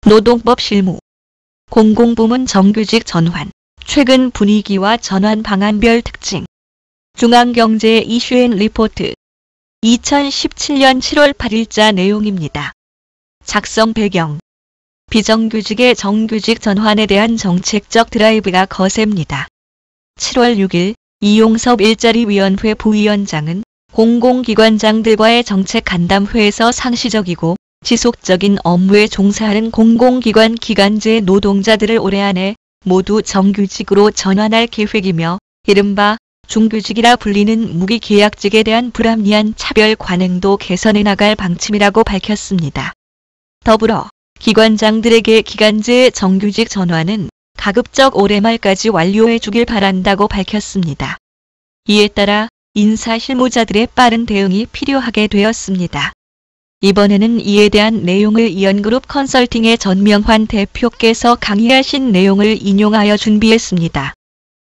노동법 실무, 공공부문 정규직 전환, 최근 분위기와 전환 방안별 특징, 중앙경제 이슈앤리포트, 2017년 7월 8일자 내용입니다. 작성 배경, 비정규직의 정규직 전환에 대한 정책적 드라이브가 거셉니다. 7월 6일 이용섭 일자리위원회 부위원장은 공공기관장들과의 정책 간담회에서 상시적이고 지속적인 업무에 종사하는 공공기관 기간제 노동자들을 올해 안에 모두 정규직으로 전환할 계획이며 이른바 중규직이라 불리는 무기계약직에 대한 불합리한 차별 관행도 개선해 나갈 방침이라고 밝혔습니다. 더불어 기관장들에게 기간제 정규직 전환은 가급적 올해 말까지 완료해 주길 바란다고 밝혔습니다. 이에 따라 인사실무자들의 빠른 대응이 필요하게 되었습니다. 이번에는 이에 대한 내용을 이연그룹 컨설팅의 전명환 대표께서 강의하신 내용을 인용하여 준비했습니다.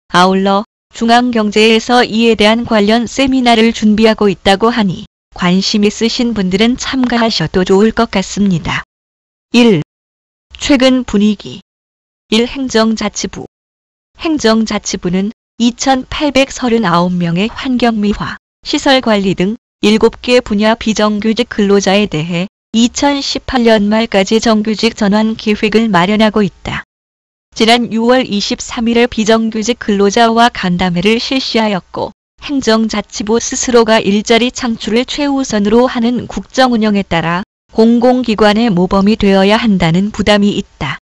아울러 중앙경제에서 이에 대한 관련 세미나를 준비하고 있다고 하니 관심 있으신 분들은 참가하셔도 좋을 것 같습니다. 1. 최근 분위기. 1. 행정자치부. 행정자치부는 2,839명의 환경미화, 시설관리 등 7개 분야 비정규직 근로자에 대해 2018년 말까지 정규직 전환 계획을 마련하고 있다. 지난 6월 23일에 비정규직 근로자와 간담회를 실시하였고 행정자치부 스스로가 일자리 창출을 최우선으로 하는 국정운영에 따라 공공기관의 모범이 되어야 한다는 부담이 있다.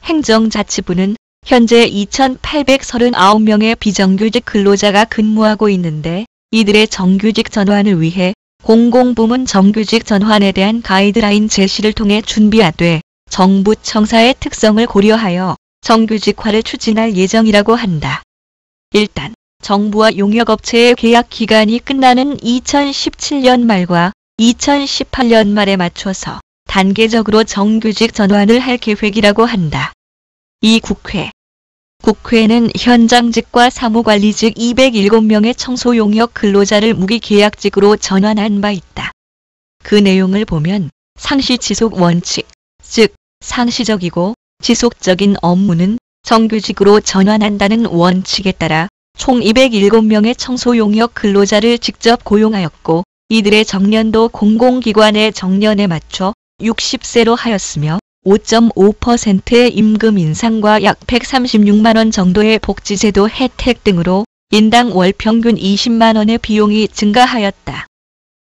행정자치부는 현재 2,839명의 비정규직 근로자가 근무하고 있는데 이들의 정규직 전환을 위해 공공부문 정규직 전환에 대한 가이드라인 제시를 통해 준비하되 정부 청사의 특성을 고려하여 정규직화를 추진할 예정이라고 한다. 일단 정부와 용역업체의 계약 기간이 끝나는 2017년 말과 2018년 말에 맞춰서 단계적으로 정규직 전환을 할 계획이라고 한다. 2. 국회는 현장직과 사무관리직 207명의 청소용역 근로자를 무기계약직으로 전환한 바 있다. 그 내용을 보면 상시지속 원칙, 즉 상시적이고 지속적인 업무는 정규직으로 전환한다는 원칙에 따라 총 207명의 청소용역 근로자를 직접 고용하였고 이들의 정년도 공공기관의 정년에 맞춰 60세로 하였으며 5.5%의 임금 인상과 약 136만 원 정도의 복지제도 혜택 등으로 인당 월 평균 20만 원의 비용이 증가하였다.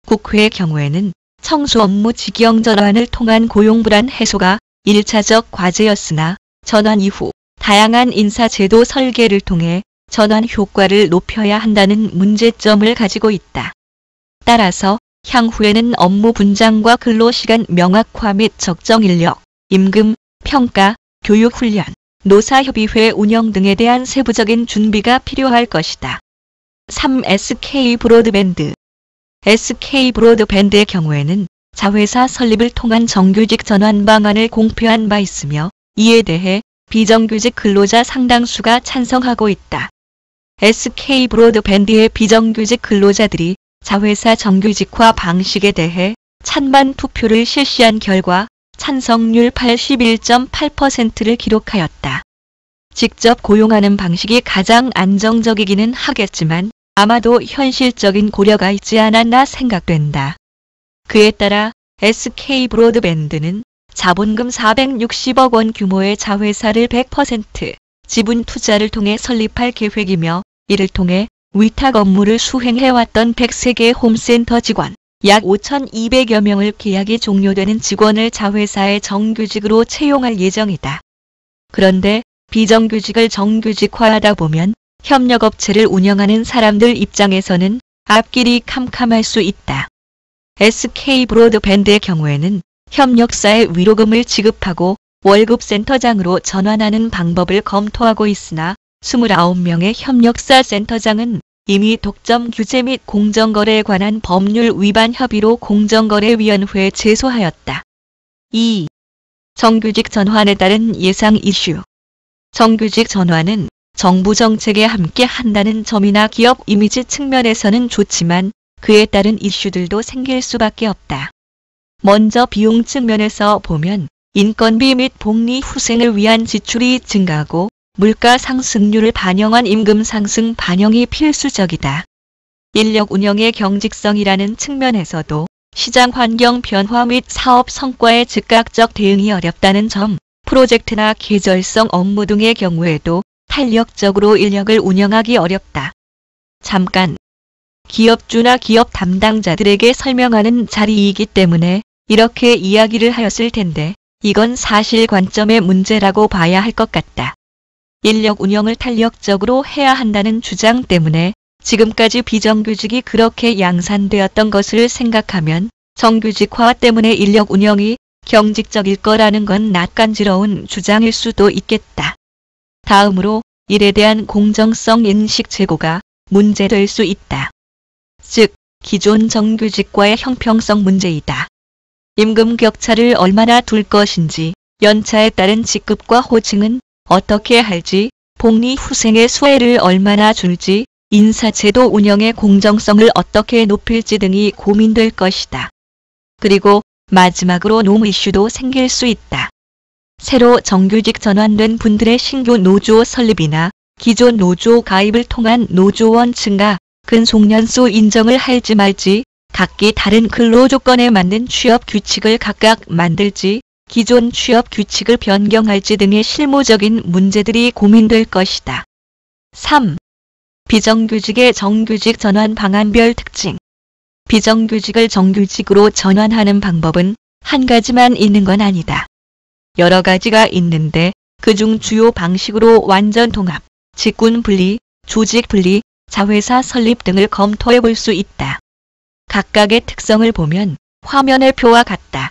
국회의 경우에는 청소 업무 직영 전환을 통한 고용 불안 해소가 1차적 과제였으나 전환 이후 다양한 인사제도 설계를 통해 전환 효과를 높여야 한다는 문제점을 가지고 있다. 따라서 향후에는 업무 분장과 근로시간 명확화 및 적정 인력, 임금, 평가, 교육훈련, 노사협의회 운영 등에 대한 세부적인 준비가 필요할 것이다. 3. SK브로드밴드. SK브로드밴드의 경우에는 자회사 설립을 통한 정규직 전환 방안을 공표한 바 있으며 이에 대해 비정규직 근로자 상당수가 찬성하고 있다. SK브로드밴드의 비정규직 근로자들이 자회사 정규직화 방식에 대해 찬반 투표를 실시한 결과 찬성률 81.8%를 기록하였다. 직접 고용하는 방식이 가장 안정적이기는 하겠지만 아마도 현실적인 고려가 있지 않았나 생각된다. 그에 따라 SK브로드밴드는 자본금 460억 원 규모의 자회사를 100% 지분 투자를 통해 설립할 계획이며 이를 통해 위탁 업무를 수행해왔던 103개 홈센터 직원 약 5,200여 명을 계약이 종료되는 직원을 자회사의 정규직으로 채용할 예정이다. 그런데 비정규직을 정규직화하다 보면 협력업체를 운영하는 사람들 입장에서는 앞길이 캄캄할 수 있다. SK브로드밴드의 경우에는 협력사에 위로금을 지급하고 월급센터장으로 전환하는 방법을 검토하고 있으나 29명의 협력사 센터장은 이미 독점 규제 및 공정거래에 관한 법률 위반 협의로 공정거래위원회에 제소하였다. 2. 정규직 전환에 따른 예상 이슈. 정규직 전환은 정부 정책에 함께 한다는 점이나 기업 이미지 측면에서는 좋지만 그에 따른 이슈들도 생길 수밖에 없다. 먼저 비용 측면에서 보면 인건비 및 복리 후생을 위한 지출이 증가하고 물가 상승률을 반영한 임금 상승 반영이 필수적이다. 인력 운영의 경직성이라는 측면에서도 시장 환경 변화 및 사업 성과에 즉각적 대응이 어렵다는 점, 프로젝트나 계절성 업무 등의 경우에도 탄력적으로 인력을 운영하기 어렵다. 잠깐! 기업주나 기업 담당자들에게 설명하는 자리이기 때문에 이렇게 이야기를 하였을 텐데 이건 사실 관점의 문제라고 봐야 할 것 같다. 인력 운영을 탄력적으로 해야 한다는 주장 때문에 지금까지 비정규직이 그렇게 양산되었던 것을 생각하면 정규직화 때문에 인력 운영이 경직적일 거라는 건 낯간지러운 주장일 수도 있겠다. 다음으로 일에 대한 공정성 인식 제고가 문제될 수 있다. 즉, 기존 정규직과의 형평성 문제이다. 임금 격차를 얼마나 둘 것인지, 연차에 따른 직급과 호칭은 어떻게 할지, 복리 후생의 수혜를 얼마나 줄지, 인사제도 운영의 공정성을 어떻게 높일지 등이 고민될 것이다. 그리고 마지막으로 노무 이슈도 생길 수 있다. 새로 정규직 전환된 분들의 신규 노조 설립이나 기존 노조 가입을 통한 노조원 증가, 근속연수 인정을 할지 말지, 각기 다른 근로조건에 맞는 취업 규칙을 각각 만들지, 기존 취업 규칙을 변경할지 등의 실무적인 문제들이 고민될 것이다. 3. 비정규직의 정규직 전환 방안별 특징. 비정규직을 정규직으로 전환하는 방법은 한 가지만 있는 건 아니다. 여러 가지가 있는데 그중 주요 방식으로 완전 통합, 직군 분리, 조직 분리, 자회사 설립 등을 검토해 볼 수 있다. 각각의 특성을 보면 화면의 표와 같다.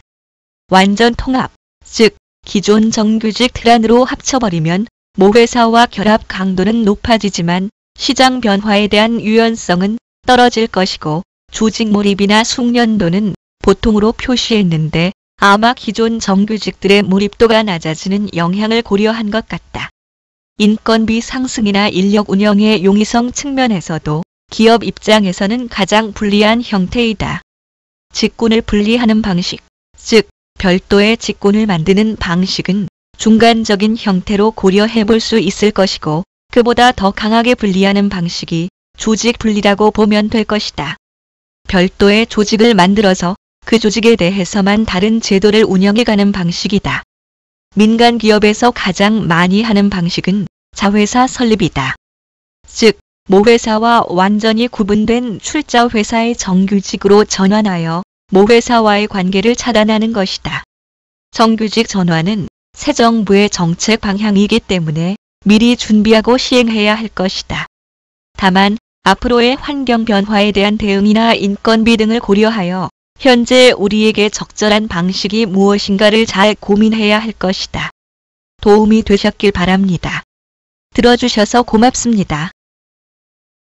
완전 통합, 즉 기존 정규직 틀 안으로 합쳐버리면 모회사와 결합 강도는 높아지지만 시장 변화에 대한 유연성은 떨어질 것이고 조직 몰입이나 숙련도는 보통으로 표시했는데 아마 기존 정규직들의 몰입도가 낮아지는 영향을 고려한 것 같다. 인건비 상승이나 인력 운영의 용이성 측면에서도 기업 입장에서는 가장 불리한 형태이다. 직군을 분리하는 방식, 즉 별도의 직군을 만드는 방식은 중간적인 형태로 고려해 볼 수 있을 것이고 그보다 더 강하게 분리하는 방식이 조직 분리라고 보면 될 것이다. 별도의 조직을 만들어서 그 조직에 대해서만 다른 제도를 운영해가는 방식이다. 민간 기업에서 가장 많이 하는 방식은 자회사 설립이다. 즉, 모회사와 완전히 구분된 출자회사의 정규직으로 전환하여 모회사와의 관계를 차단하는 것이다. 정규직 전환은 새 정부의 정책 방향이기 때문에 미리 준비하고 시행해야 할 것이다. 다만 앞으로의 환경 변화에 대한 대응이나 인건비 등을 고려하여 현재 우리에게 적절한 방식이 무엇인가를 잘 고민해야 할 것이다. 도움이 되셨길 바랍니다. 들어주셔서 고맙습니다.